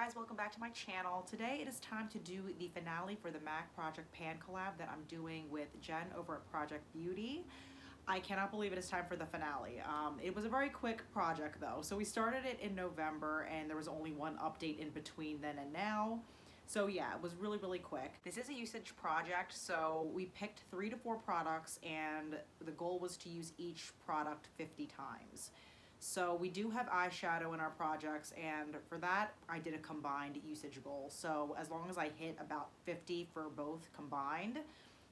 guys, welcome back to my channel. Today it is time to do the finale for the MAC Project Pan collab that I'm doing with Jen over at Project Beauty. I cannot believe it is time for the finale. It was a very quick project though. So we started it in November and there was only one update in between then and now. So yeah, it was really quick. This is a usage project, so we picked 3 to 4 products and the goal was to use each product 50 times. So we do have eyeshadow in our projects, and for that I did a combined usage goal. So as long as I hit about 50 for both combined,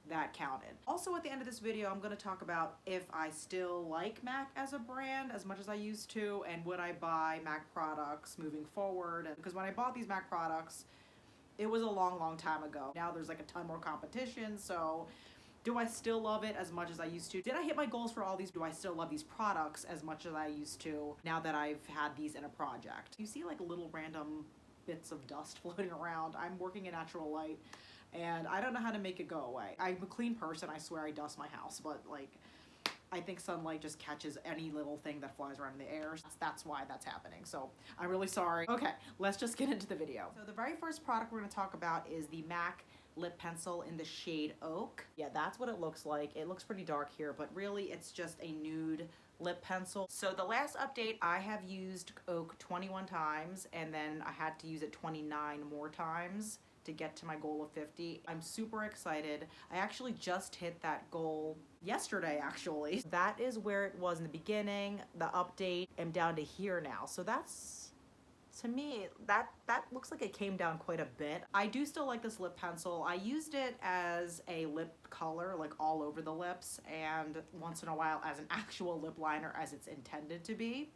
that counted. Also at the end of this video, I'm going to talk about if I still like MAC as a brand as much as I used to, and would I buy MAC products moving forward. Because when I bought these MAC products, it was a long time ago. Now there's like a ton more competition, so do I still love it as much as I used to? Did I hit my goals for all these? Do I still love these products as much as I used to now that I've had these in a project? You see like little random bits of dust floating around. I'm working in natural light and I don't know how to make it go away. I'm a clean person, I swear I dust my house, but like I think sunlight just catches any little thing that flies around in the air. That's why that's happening. So I'm really sorry. Okay, let's just get into the video. So the very first product we're gonna talk about is the MAC lip pencil in the shade Oak. Yeah, that's what it looks like. It looks pretty dark here, but really it's just a nude lip pencil. So the last update, I have used Oak 21 times and then I had to use it 29 more times to get to my goal of 50. I'm super excited. I actually just hit that goal yesterday actually. That is where it was in the beginning. The update, I'm down to here now. So that's, to me, that looks like it came down quite a bit. I do still like this lip pencil. I used it as a lip color, like all over the lips, and once in a while as an actual lip liner as it's intended to be.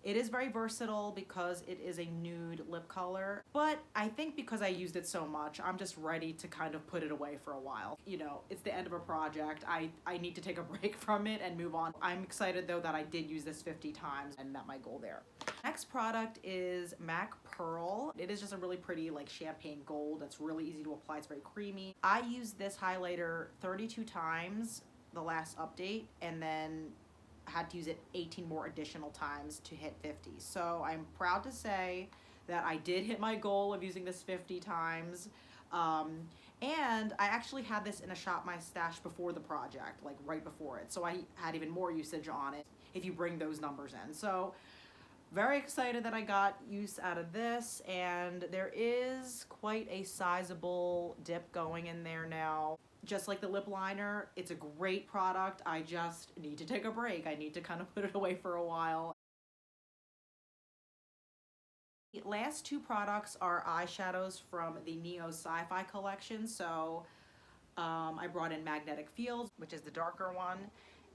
It is very versatile because it is a nude lip color, but I think because I used it so much, I'm just ready to kind of put it away for a while. You know, it's the end of a project. I need to take a break from it and move on. I'm excited though that I did use this 50 times and met my goal there. Next product is MAC Pearl. It is just a really pretty like champagne gold. It's really easy to apply. It's very creamy. I used this highlighter 32 times the last update and then had to use it 18 more additional times to hit 50. So I'm proud to say that I did hit my goal of using this 50 times. And I actually had this in a Shop My Stash before the project, like right before it. So I had even more usage on it if you bring those numbers in. So very excited that I got use out of this, and there is quite a sizable dip going in there now. Just like the lip liner, it's a great product. I just need to take a break. I need to kind of put it away for a while. The last 2 products are eyeshadows from the Neo Sci-Fi collection. So I brought in Magnetic Fields, which is the darker one,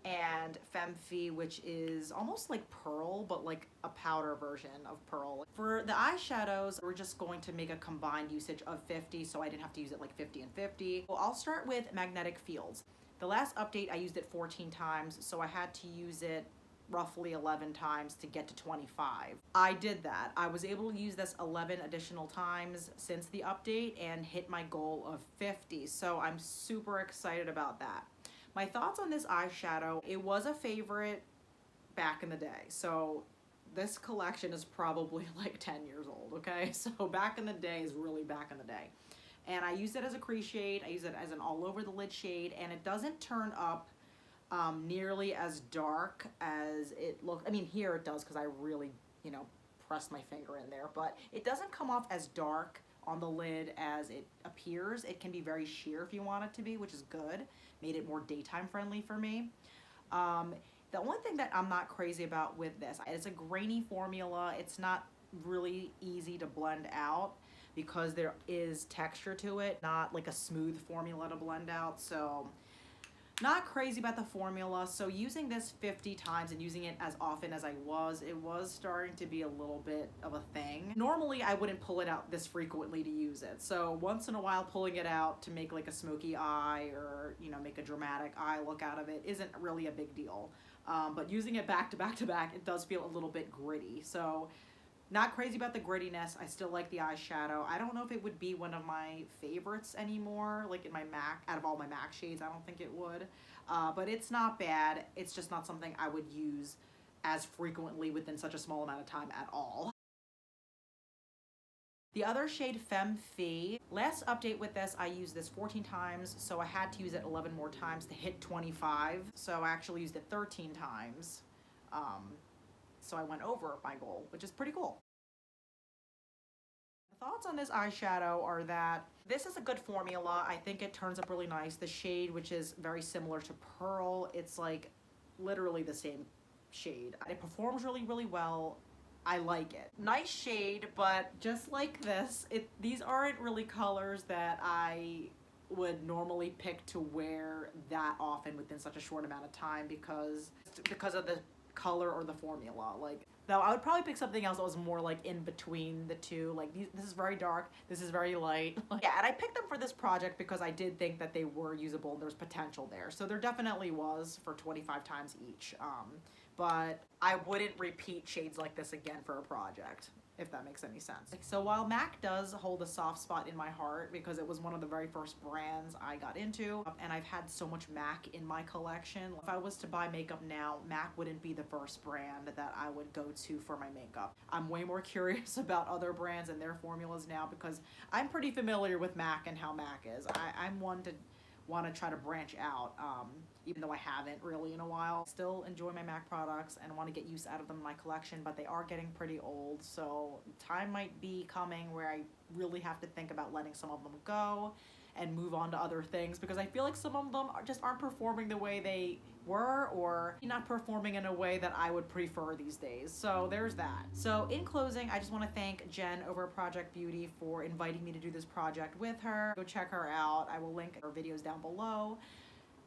and Femme Fee, which is almost like pearl, but like a powder version of pearl. For the eyeshadows, we're just going to make a combined usage of 50, so I didn't have to use it like 50 and 50. Well, I'll start with Magnetic Fields. The last update, I used it 14 times, so I had to use it roughly 11 times to get to 25. I did that. I was able to use this 11 additional times since the update and hit my goal of 50, so I'm super excited about that. My thoughts on this eyeshadow, it was a favorite back in the day. So this collection is probably like 10 years old, okay? So back in the day is really back in the day. And I use it as a crease shade, I use it as an all over the lid shade, and it doesn't turn up nearly as dark as it looks. I mean, here it does because I really, you know, pressed my finger in there, but it doesn't come off as dark on the lid as it appears. It can be very sheer if you want it to be, which is good. Made it more daytime friendly for me. The only thing that I'm not crazy about with this, it's a grainy formula. It's not really easy to blend out because there is texture to it, not like a smooth formula to blend out. So not crazy about the formula. So using this 50 times and using it as often as I was, it was starting to be a little bit of a thing. Normally I wouldn't pull it out this frequently to use it. So once in a while pulling it out to make like a smoky eye or, you know, make a dramatic eye look out of it isn't really a big deal. But using it back to back to back, it does feel a little bit gritty. So not crazy about the grittiness. I still like the eyeshadow. I don't know if it would be one of my favorites anymore, like in my MAC, out of all my MAC shades, I don't think it would. But it's not bad. It's just not something I would use as frequently within such a small amount of time at all. The other shade, Femme Fee. Last update with this, I used this 14 times, so I had to use it 11 more times to hit 25. So I actually used it 13 times. So I went over my goal, which is pretty cool. Thoughts on this eyeshadow are that this is a good formula. I think it turns up really nice. The shade, which is very similar to Pearl, it's like literally the same shade. It performs really, really well. I like it. Nice shade, but just like this, these aren't really colors that I would normally pick to wear that often within such a short amount of time because of the color or the formula. Like, though I would probably pick something else that was more like in between the two. Like this is very dark, this is very light. Yeah, and I picked them for this project because I did think that they were usable and there was potential there. So there definitely was for 25 times each. But I wouldn't repeat shades like this again for a project, if that makes any sense. So while MAC does hold a soft spot in my heart because it was one of the very first brands I got into, and I've had so much MAC in my collection, if I was to buy makeup now, MAC wouldn't be the first brand that I would go to for my makeup. I'm way more curious about other brands and their formulas now because I'm pretty familiar with MAC and how MAC is. I'm one to want to try to branch out, even though I haven't really in a while. Still enjoy my MAC products and want to get use out of them in my collection, but they are getting pretty old, so time might be coming where I really have to think about letting some of them go and move on to other things because I feel like some of them just aren't performing the way they were or not performing in a way that I would prefer these days. So there's that. So in closing, I just want to thank Jen over at Project Beauty for inviting me to do this project with her. Go check her out. I will link her videos down below.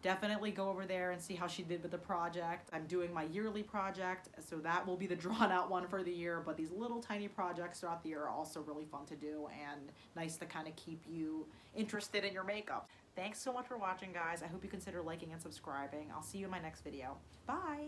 Definitely go over there and see how she did with the project. I'm doing my yearly project, so that will be the drawn out one for the year, but these little tiny projects throughout the year are also really fun to do and nice to kind of keep you interested in your makeup. Thanks so much for watching, guys. I hope you consider liking and subscribing. I'll see you in my next video. Bye!